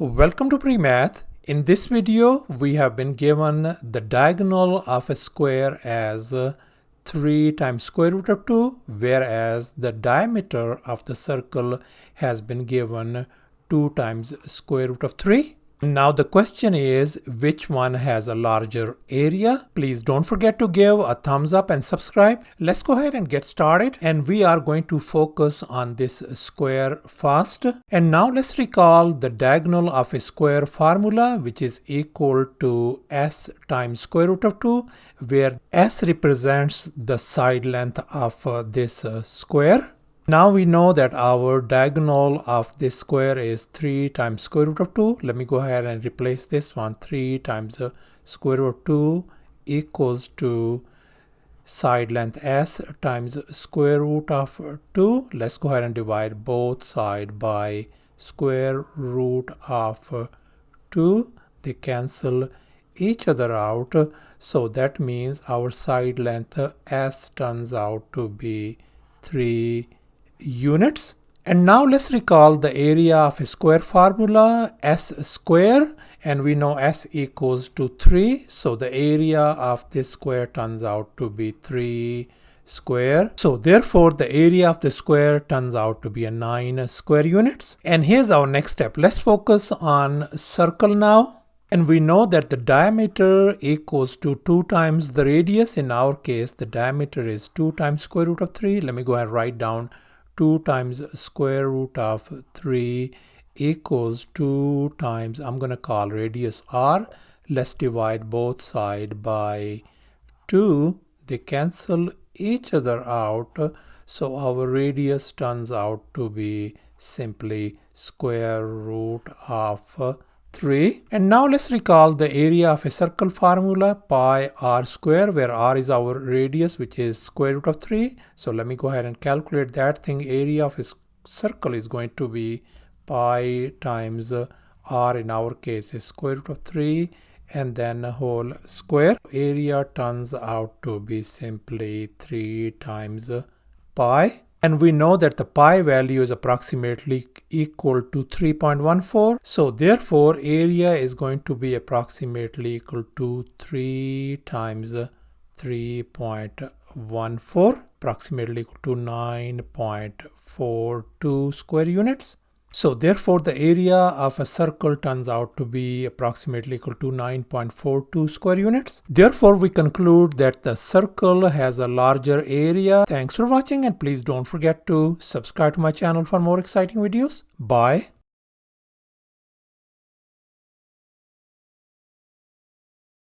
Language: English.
Welcome to PreMath. In this video, we have been given the diagonal of a square as 3 times square root of 2, whereas the diameter of the circle has been given 2 times square root of 3. Now the question is, which one has a larger area? Please don't forget to give a thumbs up and subscribe. Let's go ahead and get started, and we are going to focus on this square first. And now let's recall the diagonal of a square formula, which is equal to s times square root of 2, where s represents the side length of this square. Now we know that our diagonal of this square is 3 times square root of 2. Let me go ahead and replace this one. 3 times square root of 2 equals to side length s times square root of 2. Let's go ahead and divide both sides by square root of 2. They cancel each other out. So that means our side length s turns out to be 3 units. And now let's recall the area of a square formula, s square, and we know s equals to 3, so the area of this square turns out to be 3 square. So therefore the area of the square turns out to be a 9 square units. And here's our next step. Let's focus on circle now. And we know that the diameter equals to 2 times the radius. In our case, the diameter is 2 times square root of 3. Let me go ahead and write down 2 times square root of 3 equals 2 times, I'm going to call radius r. Let's divide both sides by 2. They cancel each other out. So our radius turns out to be simply square root of 3. And now let's recall the area of a circle formula, pi r square, where r is our radius, which is square root of 3. So let me go ahead and calculate that thing. Area of a circle is going to be pi times r, in our case is square root of 3, and then a whole square. Area turns out to be simply 3 times pi. And we know that the pi value is approximately equal to 3.14. So therefore area is going to be approximately equal to 3 times 3.14, approximately equal to 9.42 square units. So therefore the area of a circle turns out to be approximately equal to 9.42 square units. Therefore we conclude that the circle has a larger area. Thanks for watching, and please don't forget to subscribe to my channel for more exciting videos. Bye.